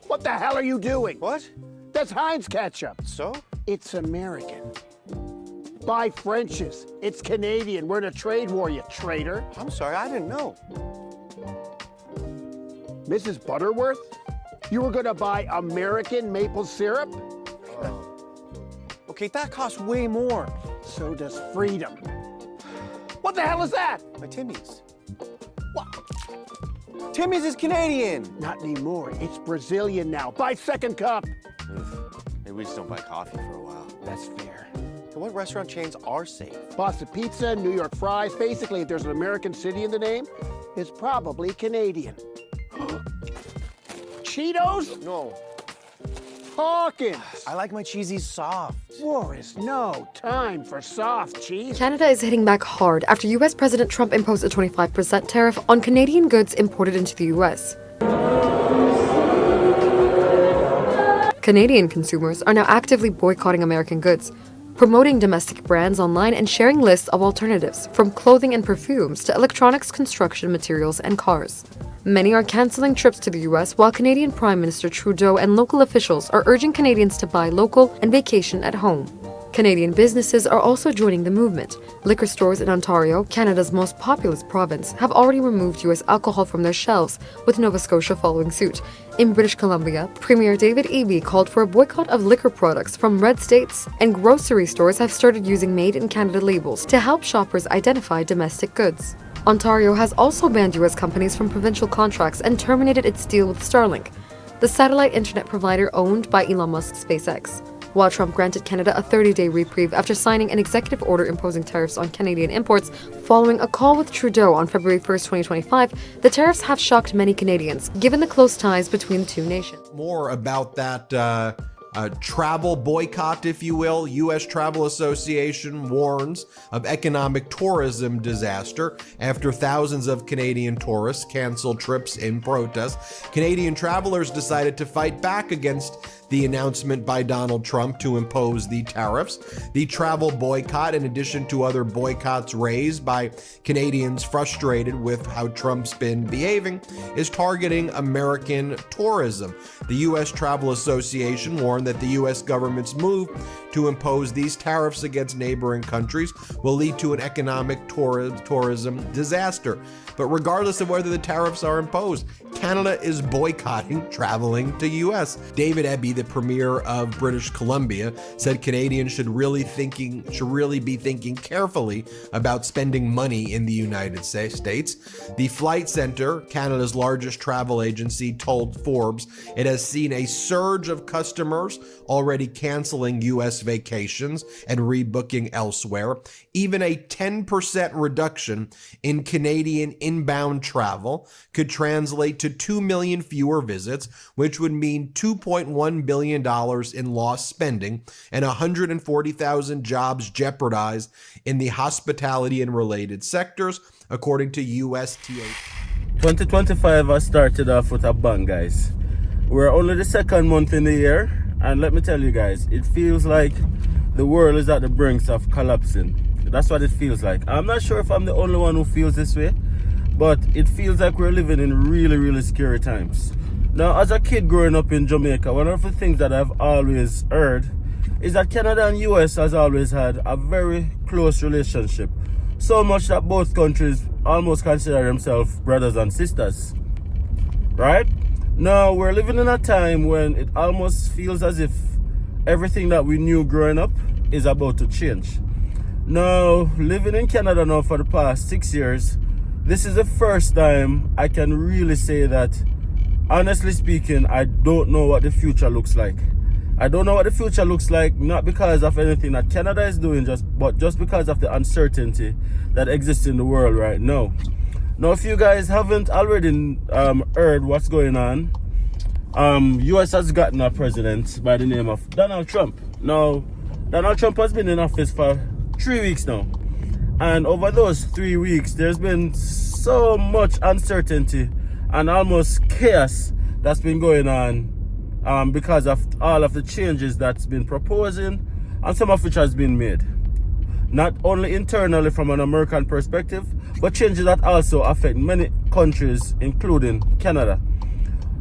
What the hell are you doing? What? That's Heinz ketchup. So? It's American. Buy French's. It's Canadian. We're in a trade war, you traitor. I'm sorry, I didn't know. Mrs. Butterworth? You were gonna buy American maple syrup? Okay, that costs way more. So does freedom. What the hell is that? My Timmy's. What? Timmy's is Canadian. Not anymore. It's Brazilian now. Buy second cup. Maybe we just don't buy coffee for a while. That's fair. So what restaurant chains are safe? Boston Pizza, New York Fries. Basically, if there's an American city in the name, it's probably Canadian. Cheetos? No. Hawkins. I like my cheesy soft. War is no time for soft cheese. Canada is hitting back hard after U.S. President Trump imposed a 25% tariff on Canadian goods imported into the U.S. Canadian consumers are now actively boycotting American goods, promoting domestic brands online and sharing lists of alternatives, from clothing and perfumes to electronics, construction materials, and cars. Many are canceling trips to the U.S., while Canadian Prime Minister Trudeau and local officials are urging Canadians to buy local and vacation at home. Canadian businesses are also joining the movement. Liquor stores in Ontario, Canada's most populous province, have already removed U.S. alcohol from their shelves, with Nova Scotia following suit. In British Columbia, Premier David Eby called for a boycott of liquor products from red states, and grocery stores have started using Made in Canada labels to help shoppers identify domestic goods. Ontario has also banned U.S. companies from provincial contracts and terminated its deal with Starlink, the satellite internet provider owned by Elon Musk's SpaceX. While Trump granted Canada a 30-day reprieve after signing an executive order imposing tariffs on Canadian imports following a call with Trudeau on February 1, 2025, the tariffs have shocked many Canadians, given the close ties between the two nations. More about that travel boycott, if you will. U.S. Travel Association warns of economic tourism disaster after thousands of Canadian tourists canceled trips in protest. Canadian travelers decided to fight back against the announcement by Donald Trump to impose the tariffs. The travel boycott, in addition to other boycotts raised by Canadians frustrated with how Trump's been behaving, is targeting American tourism. The U.S. Travel Association warned that the U.S. government's move to impose these tariffs against neighboring countries will lead to an economic tourism disaster. But regardless of whether the tariffs are imposed, Canada is boycotting traveling to U.S. David Eby, the Premier of British Columbia, said Canadians should really be thinking carefully about spending money in the United States. The Flight Centre, Canada's largest travel agency, told Forbes it has seen a surge of customers already canceling U.S. vacations and rebooking elsewhere. Even a 10% reduction in Canadian inbound travel could translate to 2 million fewer visits, which would mean $2.1 billion in lost spending and 140,000 jobs jeopardized in the hospitality and related sectors, according to USTA. 2025 has started off with a bang, guys. We're only the second month in the year, and let me tell you guys, it feels like the world is at the brink of collapsing. That's what it feels like. I'm not sure if I'm the only one who feels this way, but it feels like we're living in really, really scary times. Now, as a kid growing up in Jamaica, one of the things that I've always heard is that Canada and US has always had a very close relationship. So much that both countries almost consider themselves brothers and sisters. Right? Now, we're living in a time when it almost feels as if everything that we knew growing up is about to change. Now, living in Canada now for the past 6 years, this is the first time I can really say that, honestly speaking, I don't know what the future looks like. I don't know what the future looks like, not because of anything that Canada is doing, but just because of the uncertainty that exists in the world right now. Now, if you guys haven't already heard what's going on, US has gotten a president by the name of Donald Trump. Now, Donald Trump has been in office for 3 weeks now. And over those 3 weeks, there's been so much uncertainty and almost chaos that's been going on because of all of the changes that's been proposing and some of which has been made. Not only internally from an American perspective, but changes that also affect many countries, including Canada.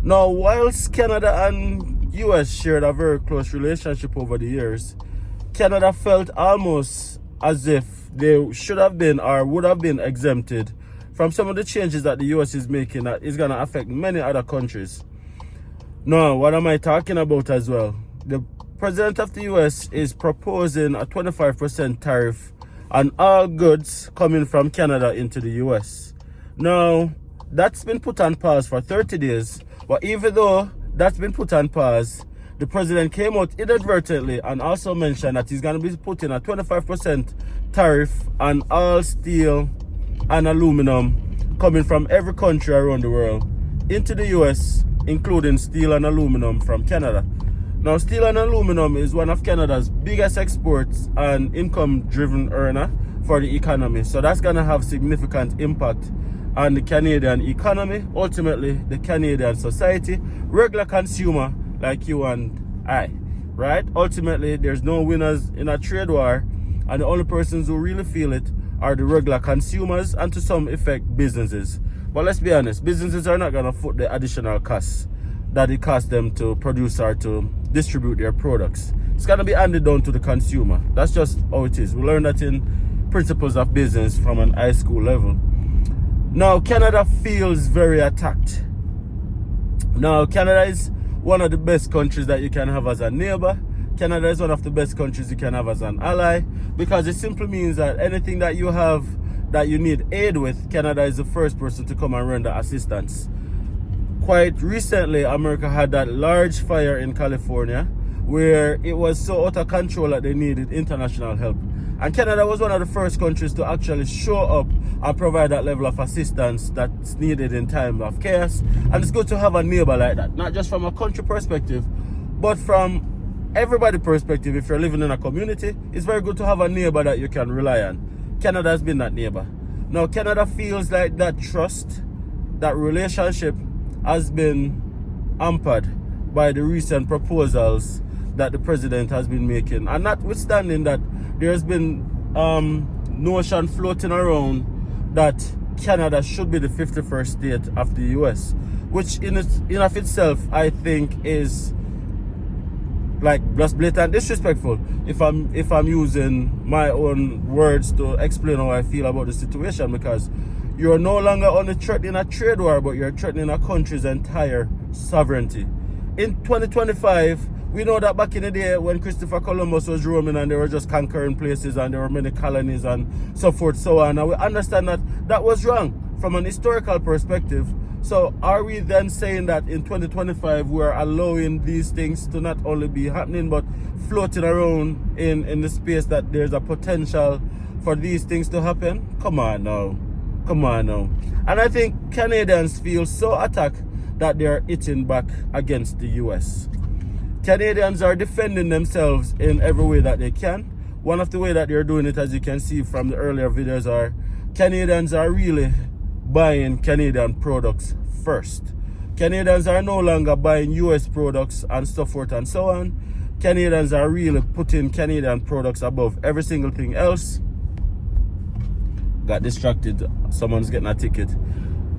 Now, whilst Canada and US shared a very close relationship over the years, Canada felt almost as if they should have been or would have been exempted from some of the changes that the US is making that is going to affect many other countries. Now, what am I talking about as well? The President of the US is proposing a 25% tariff on all goods coming from Canada into the US. Now, that's been put on pause for 30 days, but even though that's been put on pause, the president came out inadvertently and also mentioned that he's going to be putting a 25% tariff on all steel and aluminum coming from every country around the world into the US, including steel and aluminum from Canada. Now, steel and aluminum is one of Canada's biggest exports and income-driven earner for the economy. So that's going to have significant impact on the Canadian economy, ultimately the Canadian society, regular consumer like you and I, right? Ultimately, there's no winners in a trade war, and the only persons who really feel it are the regular consumers and to some effect businesses. But let's be honest, businesses are not going to foot the additional costs that it costs them to produce or to distribute their products. It's going to be handed down to the consumer. That's just how it is. We learned that in principles of business from an high school level. Now, Canada feels very attacked. Now, Canada is one of the best countries that you can have as a neighbor. Canada is one of the best countries you can have as an ally, because it simply means that anything that you have that you need aid with, Canada is the first person to come and render assistance. Quite recently, America had that large fire in California where it was so out of control that they needed international help. And Canada was one of the first countries to actually show up and provide that level of assistance that's needed in time of chaos. And it's good to have a neighbor like that, not just from a country perspective, but from everybody's perspective. If you're living in a community, it's very good to have a neighbor that you can rely on. Canada has been that neighbor. Now, Canada feels like that trust, that relationship has been hampered by the recent proposals that the president has been making. And notwithstanding that, there's been notion floating around that Canada should be the 51st state of the US, which in of itself I think is like just blatant disrespectful if I'm using my own words to explain how I feel about the situation, because you're no longer only threatening a trade war, but you're threatening a country's entire sovereignty. In 2025, we know that back in the day when Christopher Columbus was roaming and they were just conquering places and there were many colonies and so forth, so on. And we understand that that was wrong from an historical perspective. So are we then saying that in 2025 we're allowing these things to not only be happening but floating around in the space that there's a potential for these things to happen? Come on now. And I think Canadians feel so attacked that they're hitting back against the US. Canadians are defending themselves in every way that they can. One of the ways that they're doing it, as you can see from the earlier videos, are Canadians are really buying Canadian products first. Canadians are no longer buying US products and so forth and so on. Canadians are really putting Canadian products above every single thing else. Got distracted, someone's getting a ticket.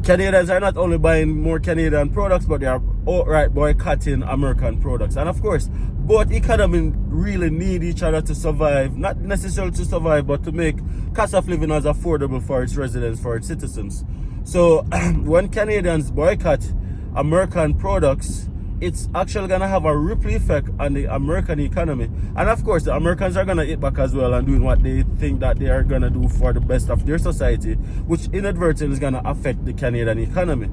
Canadians are not only buying more Canadian products, but they are outright boycotting American products. And of course, both economies really need each other to survive, not necessarily to survive, but to make cost of living as affordable for its residents, for its citizens. So when Canadians boycott American products, it's actually going to have a ripple effect on the American economy. And of course, the Americans are going to hit back as well and doing what they think that they are going to do for the best of their society, which inadvertently is going to affect the Canadian economy.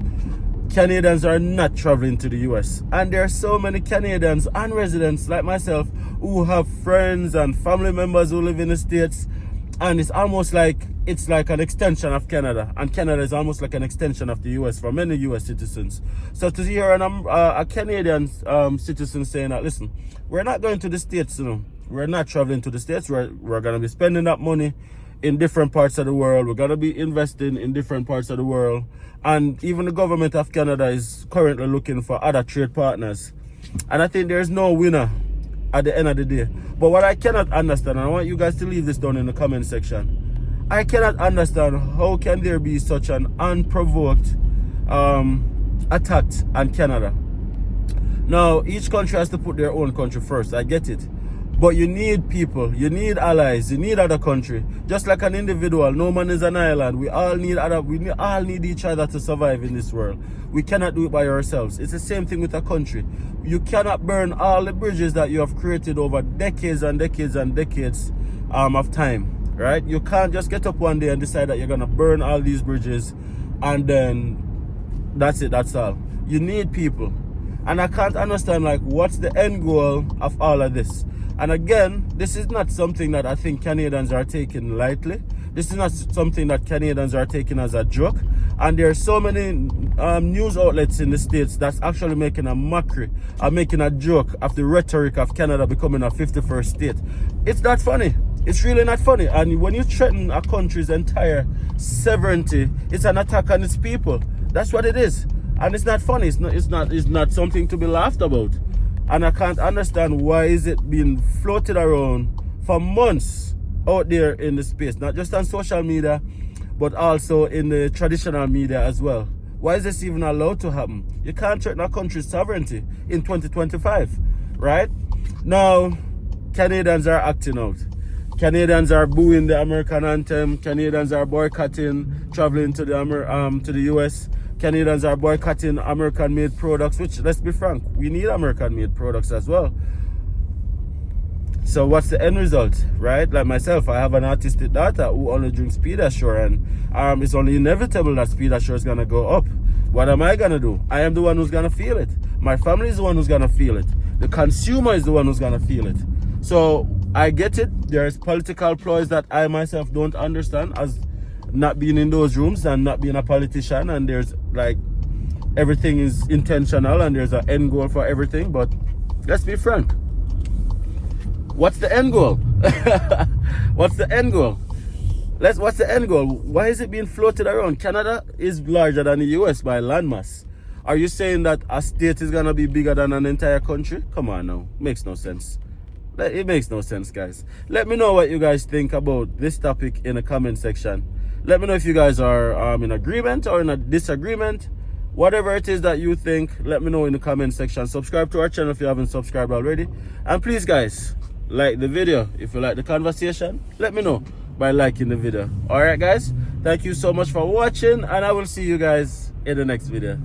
Canadians are not traveling to the US. And there are so many Canadians and residents like myself who have friends and family members who live in the States. And it's almost like it's like an extension of Canada, and Canada is almost like an extension of the US for many US citizens. So to hear a Canadian citizen saying that, listen, we're not going to the States, we're not traveling to the States, we're going to be spending that money in different parts of the world, we're going to be investing in different parts of the world, and even the government of Canada is currently looking for other trade partners. And I think there's no winner at the end of the day. But what I cannot understand, and I want you guys to leave this down in the comment section, I cannot understand how can there be such an unprovoked attack on Canada. Now, each country has to put their own country first. I get it. But you need people, you need allies, you need other country. Just like an individual, no man is an island. We all need all need each other to survive in this world. We cannot do it by ourselves. It's the same thing with a country. You cannot burn all the bridges that you have created over decades and decades and decades of time, right? You can't just get up one day and decide that you're gonna burn all these bridges and then that's it, that's all. You need people. And I can't understand, like, what's the end goal of all of this? And again, this is not something that I think Canadians are taking lightly. This is not something that Canadians are taking as a joke. And there are so many news outlets in the States that's actually making a mockery, making a joke of the rhetoric of Canada becoming a 51st state. It's not funny. It's really not funny. And when you threaten a country's entire sovereignty, it's an attack on its people. That's what it is. And it's not funny. It's not something to be laughed about. And I can't understand why is it being floated around for months out there in the space, not just on social media, but also in the traditional media as well. Why is this even allowed to happen? You can't threaten a country's sovereignty in 2025, right? Now, Canadians are acting out. Canadians are booing the American anthem. Canadians are boycotting traveling to the US. Canadians are boycotting American-made products, which, let's be frank, we need American-made products as well. So what's the end result, right? Like myself, I have an autistic daughter who only drinks Pediasure, and it's only inevitable that Pediasure is going to go up. What am I going to do? I am the one who's going to feel it. My family is the one who's going to feel it. The consumer is the one who's going to feel it. So I get it. There's political ploys that I myself don't understand, as not being in those rooms and not being a politician, and there's like everything is intentional and there's an end goal for everything. But let's be frank, what's the end goal? What's the end goal? What's the end goal? Why is it being floated around? Canada is larger than the US by landmass. Are you saying that a state is gonna be bigger than an entire country? Come on now, makes no sense. It makes no sense, guys. Let me know what you guys think about this topic in the comment section. Let me know if you guys are in agreement or in a disagreement. Whatever it is that you think, let me know in the comment section. Subscribe to our channel if you haven't subscribed already. And please, guys, like the video. If you like the conversation, let me know by liking the video. Alright, guys, thank you so much for watching, and I will see you guys in the next video.